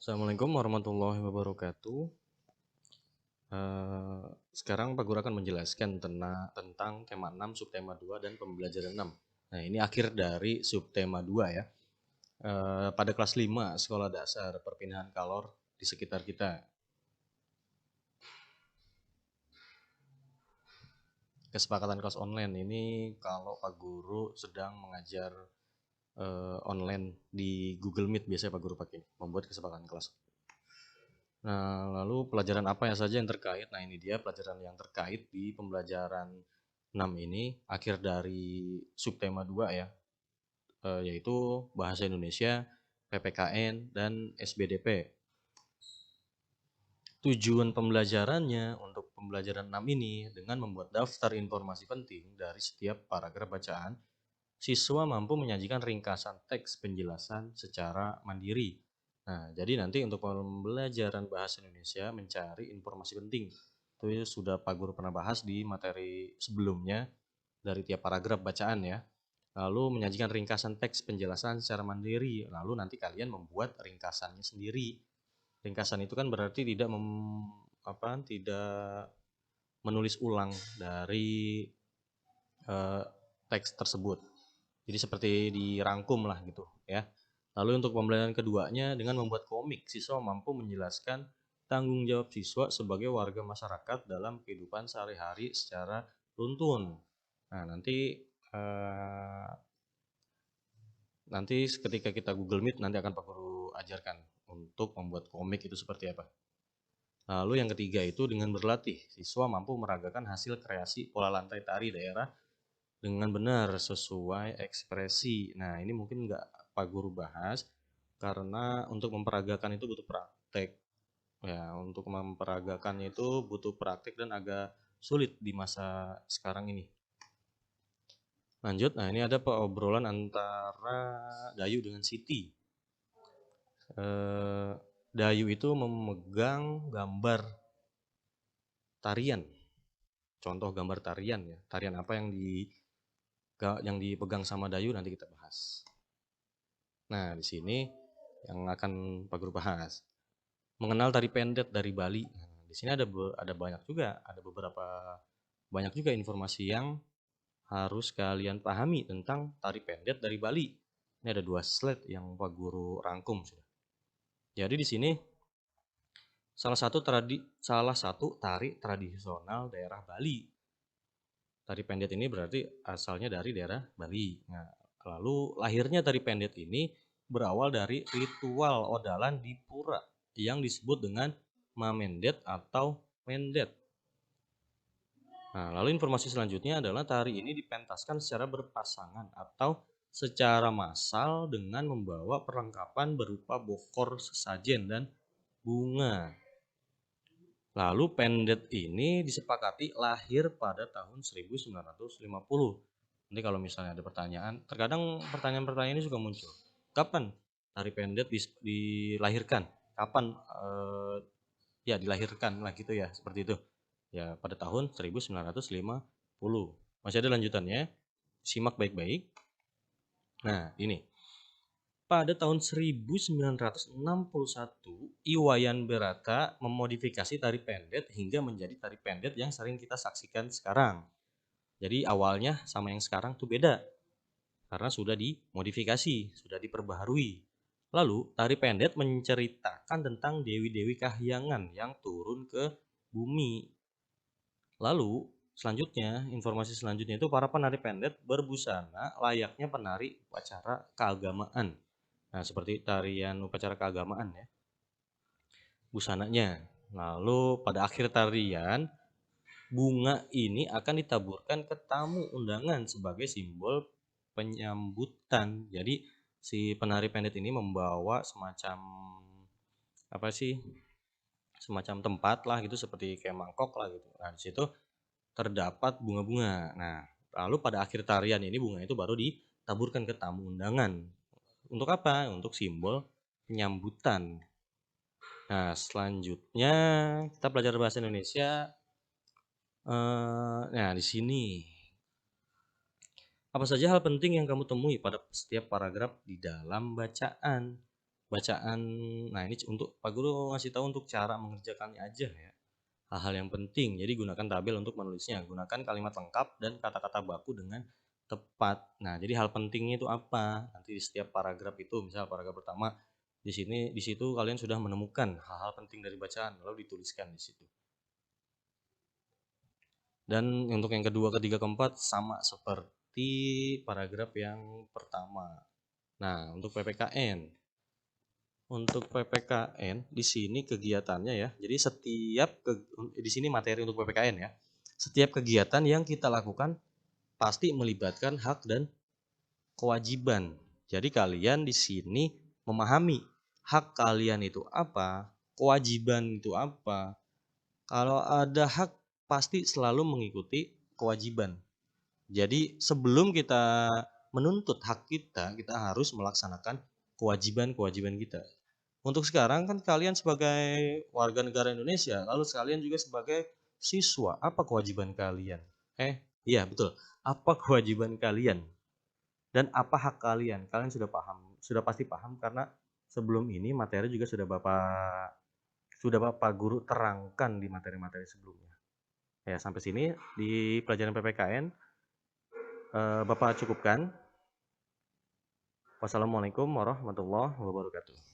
Assalamualaikum warahmatullahi wabarakatuh. Sekarang Pak Guru akan menjelaskan tentang tema 6, subtema 2, dan pembelajaran 6. Nah, ini akhir dari subtema 2 ya. Pada kelas 5 sekolah dasar perpindahan kalor di sekitar kita. Kesepakatan kelas online ini kalau Pak Guru sedang mengajar online di Google Meet, biasanya Pak Guru pakai membuat kesepakatan kelas. Nah, lalu pelajaran apa yang saja yang terkait? Nah, ini dia pelajaran yang terkait di pembelajaran 6 ini, akhir dari subtema 2 ya, yaitu Bahasa Indonesia, PPKN, dan SBDP. Tujuan pembelajarannya untuk pembelajaran 6 ini dengan membuat daftar informasi penting dari setiap paragraf bacaan, siswa mampu menyajikan ringkasan teks penjelasan secara mandiri. Nah, jadi nanti untuk pembelajaran bahasa Indonesia mencari informasi penting. Itu sudah Pak Guru pernah bahas di materi sebelumnya dari tiap paragraf bacaan ya. Lalu menyajikan ringkasan teks penjelasan secara mandiri. Lalu nanti kalian membuat ringkasannya sendiri. Ringkasan itu kan berarti tidak menulis ulang dari teks tersebut. Jadi seperti dirangkum lah gitu ya. Lalu untuk pembelajaran keduanya dengan membuat komik, siswa mampu menjelaskan tanggung jawab siswa sebagai warga masyarakat dalam kehidupan sehari-hari secara runtun. Nah, nanti ketika kita Google Meet nanti akan Pak Guru ajarkan untuk membuat komik itu seperti apa. Lalu yang ketiga itu dengan berlatih, siswa mampu meragakan hasil kreasi pola lantai tari daerah dengan benar sesuai ekspresi. Nah, ini mungkin nggak Pak Guru bahas karena untuk memperagakan itu butuh praktek. Ya, untuk memperagakannya itu butuh praktek dan agak sulit di masa sekarang ini. Lanjut, nah ini ada obrolan antara Dayu dengan Siti. Dayu itu memegang gambar tarian, contoh gambar tarian ya. Tarian apa yang dipegang sama Dayu nanti kita bahas. Nah, di sini yang akan Pak Guru bahas. Mengenal tari pendet dari Bali. Nah, di sini ada banyak juga, banyak juga informasi yang harus kalian pahami tentang tari pendet dari Bali. Ini ada 2 slide yang Pak Guru rangkum sudah. Jadi di sini salah satu tari tradisional daerah Bali. Tari pendet ini berarti asalnya dari daerah Bali. Nah, lalu lahirnya tari pendet ini berawal dari ritual odalan di pura yang disebut dengan mamendet atau mendet. Nah, lalu informasi selanjutnya adalah tari ini dipentaskan secara berpasangan atau secara massal dengan membawa perlengkapan berupa bokor, sesajen, dan bunga. Lalu pendet ini disepakati lahir pada tahun 1950. Nanti kalau misalnya ada pertanyaan, terkadang pertanyaan-pertanyaan ini juga muncul. Kapan tari pendet dilahirkan? Kapan ya dilahirkan lah gitu ya, seperti itu. Ya pada tahun 1950. Masih ada lanjutannya. Simak baik-baik. Nah, ini. Pada tahun 1961, Iwayan Berata memodifikasi tari pendet hingga menjadi tari pendet yang sering kita saksikan sekarang. Jadi awalnya sama yang sekarang tuh beda, karena sudah dimodifikasi, sudah diperbaharui. Lalu, tari pendet menceritakan tentang dewi-dewi kahyangan yang turun ke bumi. Lalu, informasi selanjutnya itu para penari pendet berbusana layaknya penari upacara keagamaan. Nah, seperti tarian upacara keagamaan ya, busananya. Lalu pada akhir tarian, bunga ini akan ditaburkan ke tamu undangan sebagai simbol penyambutan. Jadi si penari pendet ini membawa semacam apa sih? Semacam tempat lah gitu, seperti kayak mangkok lah gitu. Nah, di situ terdapat bunga-bunga. Nah, lalu pada akhir tarian ini bunga itu baru ditaburkan ke tamu undangan. Untuk apa? Untuk simbol penyambutan. Nah, selanjutnya kita belajar bahasa Indonesia. Nah, di sini apa saja hal penting yang kamu temui pada setiap paragraf di dalam bacaan? bacaan. Nah, ini untuk Pak Guru ngasih tahu untuk cara mengerjakannya aja ya. Hal-hal yang penting. Jadi gunakan tabel untuk menulisnya. Gunakan kalimat lengkap dan kata-kata baku dengan tepat. Nah, jadi hal pentingnya itu apa? Nanti di setiap paragraf itu, misal paragraf pertama di situ kalian sudah menemukan hal-hal penting dari bacaan, lalu dituliskan di situ. Dan untuk yang kedua, ketiga, keempat sama seperti paragraf yang pertama. Nah, untuk PPKN. Untuk PPKN di sini kegiatannya ya. Jadi di sini materi untuk PPKN ya. Setiap kegiatan yang kita lakukan pasti melibatkan hak dan kewajiban. Jadi kalian di sini memahami hak kalian itu apa, kewajiban itu apa. Kalau ada hak pasti selalu mengikuti kewajiban. Jadi sebelum kita menuntut hak kita, kita harus melaksanakan kewajiban-kewajiban kita. Untuk sekarang kan kalian sebagai warga negara Indonesia, lalu sekalian juga sebagai siswa, apa kewajiban kalian? Iya betul. Apa kewajiban kalian? Dan apa hak kalian? Kalian sudah paham, sudah pasti paham karena sebelum ini materi juga sudah Bapak Guru terangkan di materi-materi sebelumnya. Ya, sampai sini di pelajaran PPKN Bapak cukupkan. Wassalamualaikum warahmatullahi wabarakatuh.